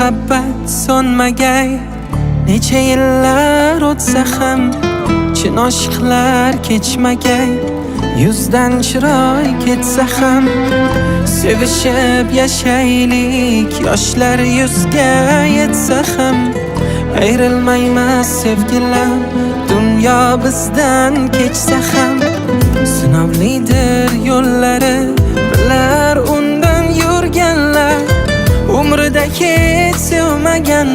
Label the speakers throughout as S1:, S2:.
S1: muhabbat so'nmagay. Necha yillar o'tsa ham chin oshiqlar kechmagay. Yuzdan chiroy ketsa ham sevishib yashaylik. Yoshlar yuzga yetsa ham ayrilmaymiz sevgilar. Dunyo bizdan kechsa ham sinovlidir yo'llari. Bilar undan yurganlar umrida hech sevmagan,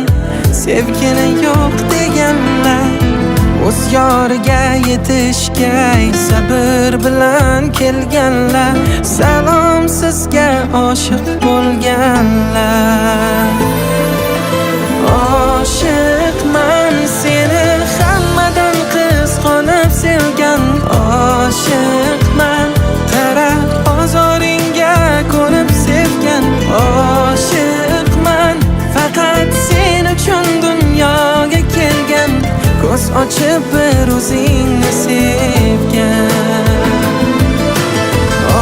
S1: sevgini yo'q deganlar. O'z yoriga yetishgay sabr bilan kelganlar. Salom sizga oshiq bo'lganlar. Oshiqman seni hammadan qizg'onib sevgan. Oshiqman taraf ozoringga ko'nib sevgan. Oshiqman faqat sen uchun dunyoga kelgan. Ko'z ochib bir o'zingni sevgan.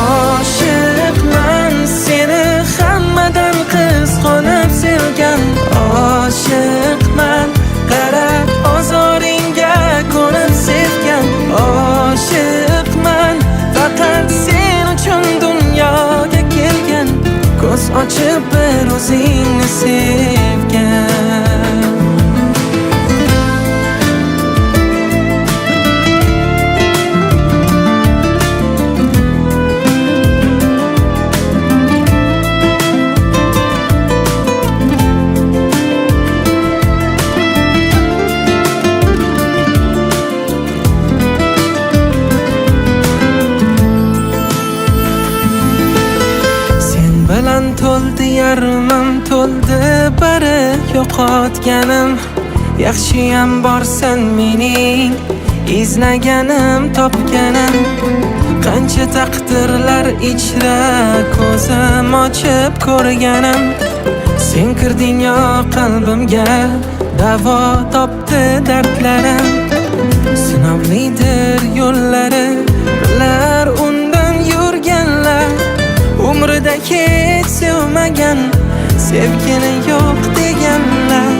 S1: Oshiqman seni hammadan qizg'onib sevgan. Oshiqman qarab ozoringga ko'nib sevgan. Oshiqman faqat sen uchun dunyoga kelgan. Ko'z ochib bir o'zingni sevgan. Bilan to'ldi yarmim, to'ldi bari yo'qotganim. Yaxshiyam borsan mening izlaganim, topganim. Qancha taqdirlar ichra ko'zim ochib ko'rganim. Sen kirding yo qalbimga, davo topdi dardlarim. Sinovlidir yo'llari, bilar undan yurganlar. Umrida hech sevmagan, sevgini yo'q deganlar.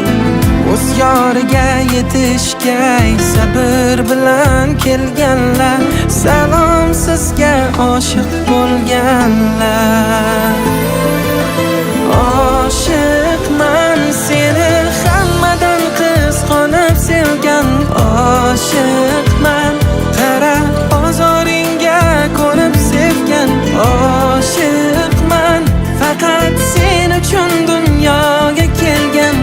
S1: O'z yoriga yetishgay sabr bilan kelganlar. Salom sizga oshiq bo'lganlar. Oshiqman seni hammadan qizg'onib sevgan. Oshiqman qarab ozoringga ko'nib sevgan. Oshiqman faqat sen uchun dunyoga kelgan.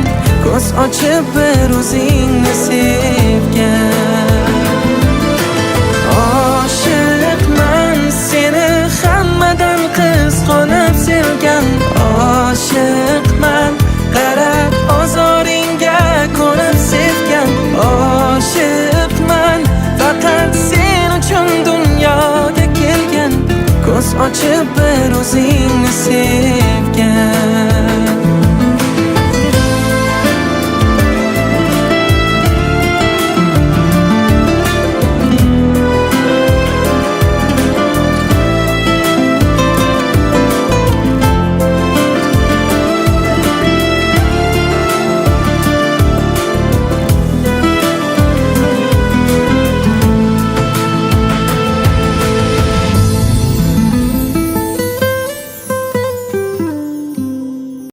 S1: Ko'z ochib bir o'zingni sevgan. Oshiqman seni hammadan qizg'onib sevgan. Oshiqman qarab ozoringga ko'nib sevgan. Oshiqman faqat sen uchun dunyoga kelgan. Ko'z ochib bir o'zingni sev.